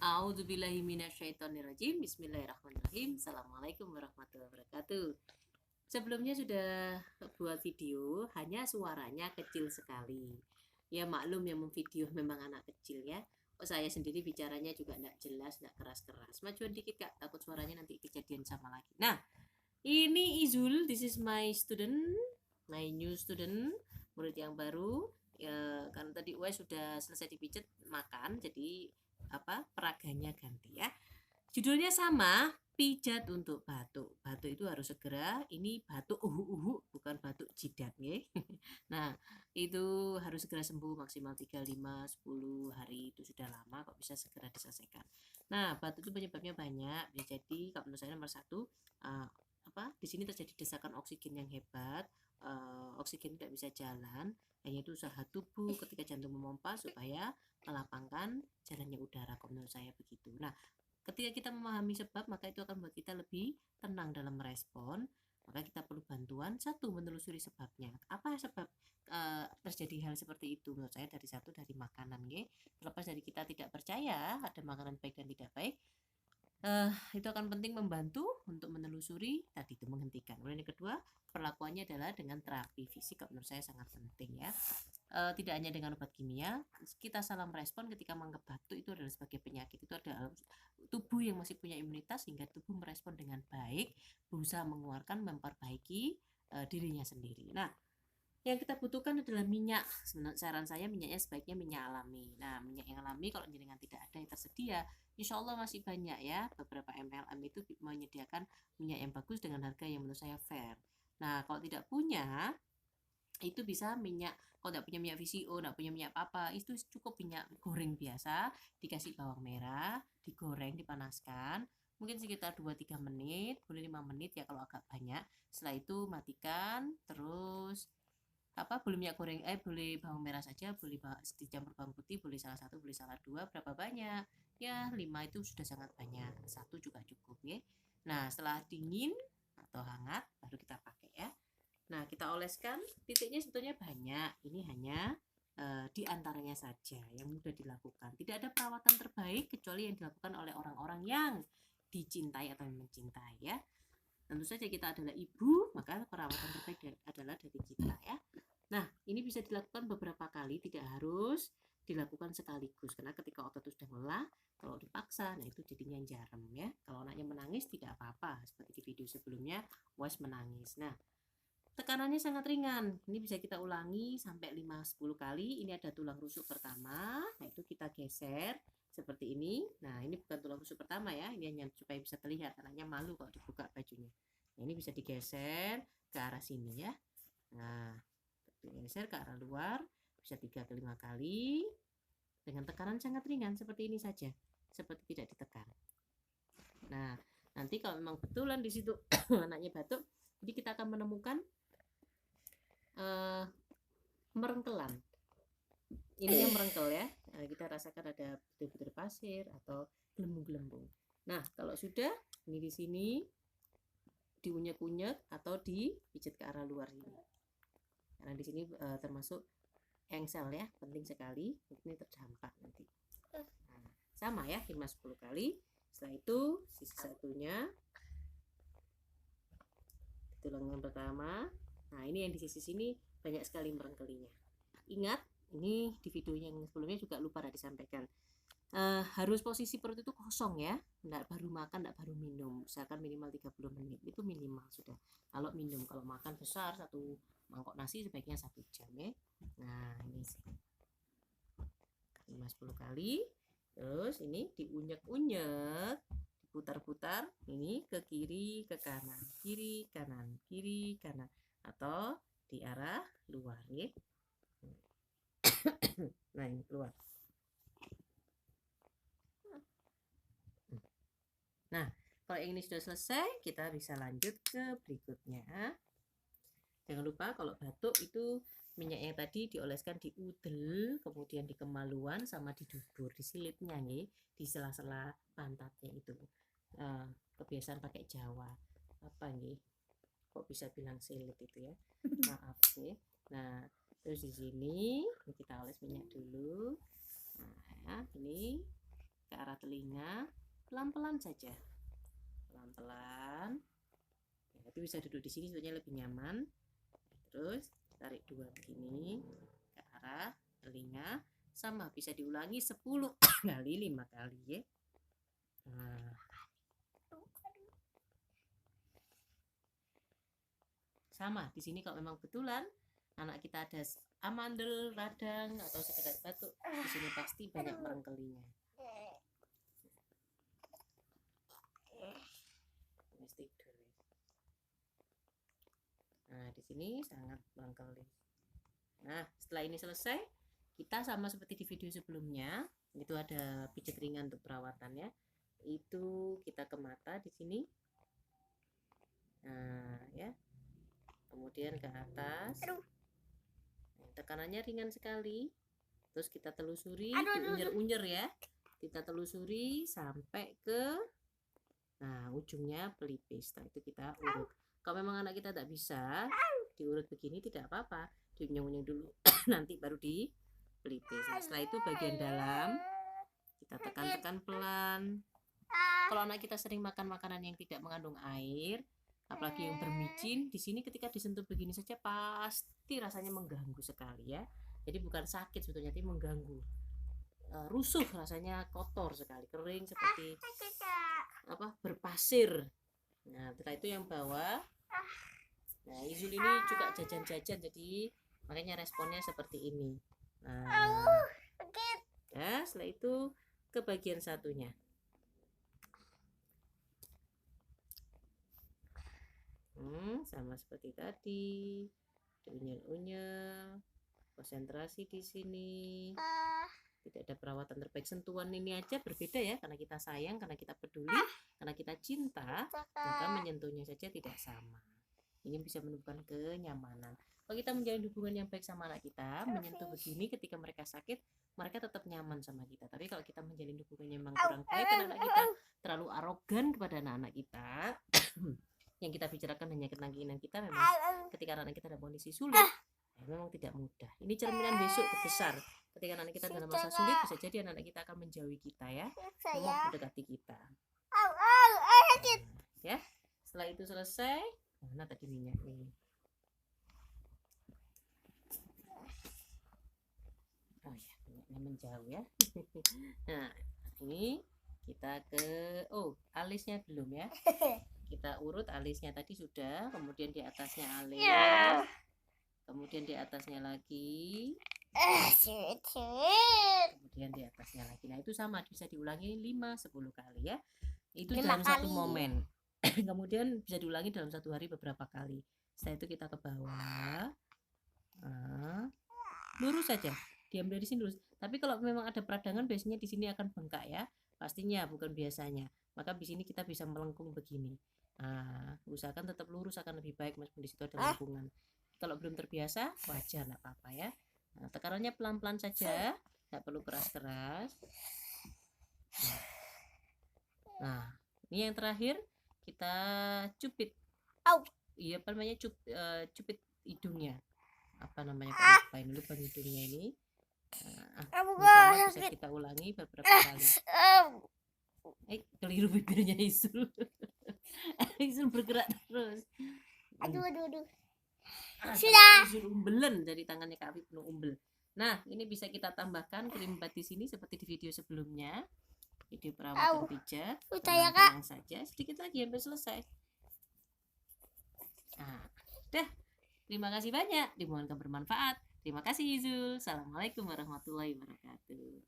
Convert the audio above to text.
A'udzubillahi minasyaitonirrajim. Bismillahirrahmanirrahim. Assalamualaikum warahmatullahi wabarakatuh. Sebelumnya sudah buat video, hanya suaranya kecil sekali. Ya maklum yang memvideo memang anak kecil ya. Saya sendiri bicaranya juga tidak jelas, tidak keras-keras. Majuan dikit kak, takut suaranya nanti kejadian sama lagi. Nah, ini Izul, this is my student, my new student, murid yang baru. Ya, karena tadi UAS sudah selesai dipijat makan, jadi peraganya ganti ya. Judulnya sama, pijat untuk batuk. Batuk itu harus segera. Ini batuk bukan batuk jidat ya. Nah, itu harus segera sembuh maksimal 3, 5, 10 hari itu sudah lama kok bisa segera diselesaikan. Nah, batuk itu penyebabnya banyak. Bisa jadi kalau menurut saya nomor satu di sini terjadi desakan oksigen yang hebat, oksigen tidak bisa jalan, hanya itu usaha tubuh ketika jantung memompa supaya melapangkan jalannya udara. Kalau menurut saya begitu. Nah, ketika kita memahami sebab, maka itu akan membuat kita lebih tenang dalam merespon. Maka kita perlu bantuan satu, menelusuri sebabnya. Apa sebab terjadi hal seperti itu? Menurut saya dari makanan, terlepas dari kita tidak percaya ada makanan baik dan tidak baik, itu akan penting membantu untuk menelusuri tadi itu menghentikan. Kemudian yang kedua, perlakuannya adalah dengan terapi fisik. Menurut saya sangat penting ya. Tidak hanya dengan obat kimia, kita salah merespon ketika menganggap batuk itu adalah sebagai penyakit. Itu ada tubuh yang masih punya imunitas sehingga tubuh merespon dengan baik, berusaha mengeluarkan, memperbaiki dirinya sendiri. Nah, yang kita butuhkan adalah minyak. Saran saya minyaknya sebaiknya minyak alami. Nah, minyak yang alami kalau jenengan tidak ada yang tersedia, insya Allah masih banyak ya. Beberapa MLM itu menyediakan minyak yang bagus dengan harga yang menurut saya fair. Nah, kalau tidak punya, itu bisa minyak, kalau tidak punya minyak VCO, tidak punya minyak apa, itu cukup minyak goreng biasa, dikasih bawang merah, digoreng, dipanaskan, mungkin sekitar 2-3 menit, boleh 5 menit ya kalau agak banyak. Setelah itu matikan, terus boleh minyak goreng, boleh bawang merah saja, boleh dicampur bawang putih, boleh salah satu, boleh salah dua, berapa banyak ya, 5 itu sudah sangat banyak, 1 juga cukup ya. Nah, setelah dingin atau hangat baru kita pakai ya. Nah, kita oleskan, titiknya sebetulnya banyak, ini hanya di antaranya saja yang mudah dilakukan. Tidak ada perawatan terbaik kecuali yang dilakukan oleh orang-orang yang dicintai atau mencintai ya. Tentu saja kita adalah ibu, maka perawatan terbaik adalah dari kita ya. Nah, ini bisa dilakukan beberapa kali, tidak harus dilakukan sekaligus. Karena ketika otot itu sudah lelah, kalau dipaksa, nah itu jadinya jarem ya. Kalau anaknya menangis tidak apa-apa, seperti di video sebelumnya, was menangis. Nah, tekanannya sangat ringan. Ini bisa kita ulangi sampai 5-10 kali. Ini ada tulang rusuk pertama, nah itu kita geser seperti ini. Nah, ini bukan tulang rusuk pertama ya, ini hanya supaya bisa terlihat. Anaknya malu kalau dibuka bajunya. Nah, ini bisa digeser ke arah sini ya. Nah, geser ke arah luar, bisa 3-5 kali dengan tekanan sangat ringan seperti ini saja, seperti tidak ditekan. Nah, nanti kalau memang betulan di situ anaknya batuk, jadi kita akan menemukan merengkelan. Ini yang merengkel ya. Nah, kita rasakan ada butir-butir pasir atau gelembung-gelembung. Nah, kalau sudah ini di sini diunyek-unyek atau dipijat ke arah luar ini. Karena di sini termasuk engsel ya, penting sekali, ini terdampak nanti. Nah, sama ya, 5-10 kali. Setelah itu sisi satunya tulang yang pertama. Nah, ini yang di sisi sini banyak sekali merengkelinya. Ingat, ini di video yang sebelumnya juga lupa disampaikan. Harus posisi perut itu kosong ya, enggak baru makan, enggak baru minum. Misalkan minimal 30 menit itu minimal sudah. Kalau minum, kalau makan besar satu mangkok nasi sebaiknya 1 jam ya. Nah, ini 5-10 kali. Terus ini diunyek-unyek, diputar-putar, ini ke kiri, ke kanan, kiri, kanan, kiri, kanan, atau di arah luar ya. Nah, ini keluar. Nah, kalau yang ini sudah selesai, kita bisa lanjut ke berikutnya. Jangan lupa kalau batuk itu minyak yang tadi dioleskan di udel, kemudian di kemaluan sama di dubur, di silitnya nih, di sela-sela pantatnya itu. Kebiasaan pakai Jawa. Apa nih? Kok bisa bilang silit itu ya? Maaf nih. Nah, terus di sini kita oles minyak dulu. Nah, ini ke arah telinga, pelan-pelan saja, pelan-pelan. Ya, itu bisa duduk di sini sebenarnya lebih nyaman. Terus tarik 2 begini ke arah telinga, sama bisa diulangi 10 kali, 5 kali ya. Nah, sama di sini kalau memang betulan anak kita ada amandel, radang atau sekedar batuk, di sini pasti banyak merengkelinya. Nah, di sini sangat merengkeli. Nah, setelah ini selesai, kita sama seperti di video sebelumnya, itu ada pijat ringan untuk perawatannya. Itu kita ke mata di sini. Nah, ya. Kemudian ke atas. Nah, tekanannya ringan sekali. Terus kita telusuri, diunyer-unyer ya. Kita telusuri sampai ke ujungnya pelipis. Nah, itu kita urut. Kalau memang anak kita tidak bisa diurut begini, tidak apa-apa, diunyeng-unyeng dulu. Nanti baru di pelipis. Nah, setelah itu bagian dalam kita tekan-tekan pelan. Kalau anak kita sering makan makanan yang tidak mengandung air, apalagi yang bermicin, di sini ketika disentuh begini saja pasti rasanya mengganggu sekali ya. Jadi bukan sakit sebetulnya, tapi mengganggu. Rusuh rasanya, kotor sekali, kering seperti berpasir. Nah, setelah itu yang bawah. Nah, Izul ini juga jajan-jajan, jadi makanya responnya seperti ini. Nah, ya, setelah itu ke bagian satunya. Sama seperti tadi, diunyel-unyel, konsentrasi di sini. Tidak ada perawatan terbaik. Sentuhan ini aja berbeda ya, karena kita sayang, karena kita peduli, karena kita cinta, maka menyentuhnya saja tidak sama. Ini bisa menunjukkan kenyamanan. Kalau kita menjalin hubungan yang baik sama anak kita, menyentuh begini ketika mereka sakit, mereka tetap nyaman sama kita. Tapi kalau kita menjalin hubungan yang memang kurang baik, karena anak kita terlalu arogan kepada anak-anak kita, yang kita bicarakan hanya tentang keinginan kita, memang ketika anak kita dalam kondisi sulit, memang tidak mudah. Ini cerminan besok besar. Ketika anak kita dalam masa sulit, bisa jadi anak kita akan menjauhi kita ya, mau mendekati kita. Ya, setelah itu selesai, mana tadi minyak ini? Oh ya, minyaknya menjauh ya. Nah, ini kita ke alisnya belum ya. Kita urut alisnya tadi sudah, kemudian di atasnya alis, kemudian di atasnya lagi, kemudian di atasnya lagi. Nah, itu sama, bisa diulangi 5-10 kali ya. Itu dalam satu momen. Kemudian bisa diulangi dalam satu hari beberapa kali. Setelah itu kita ke bawah, lurus saja, diam dari sini lurus. Tapi kalau memang ada peradangan, biasanya di sini akan bengkak ya, pastinya bukan biasanya. Maka di sini kita bisa melengkung begini. Usahakan tetap lurus, akan lebih baik meskipun di situ ada lengkungan. Kalau belum terbiasa, wajar, nggak apa-apa ya. Tekanannya pelan-pelan saja, nggak perlu keras-keras. Nah, ini yang terakhir kita cupit. Iya, apa namanya, cupit hidungnya. Apa namanya, lupa lubang hidungnya ini. Bisa kita ulangi beberapa kali. Keliru bibirnya Izul. Izul bergerak terus. Aduh. Sudah. Izul umbelen dari tangannya Kak Afif, penuh umbel. Nah, ini bisa kita tambahkan krim bat di sini seperti di video sebelumnya. Video perawatan pijat. Tenang saja, sedikit lagi hampir selesai. Dah. Terima kasih banyak, dimohon bermanfaat. Terima kasih Izul. Assalamualaikum warahmatullahi wabarakatuh.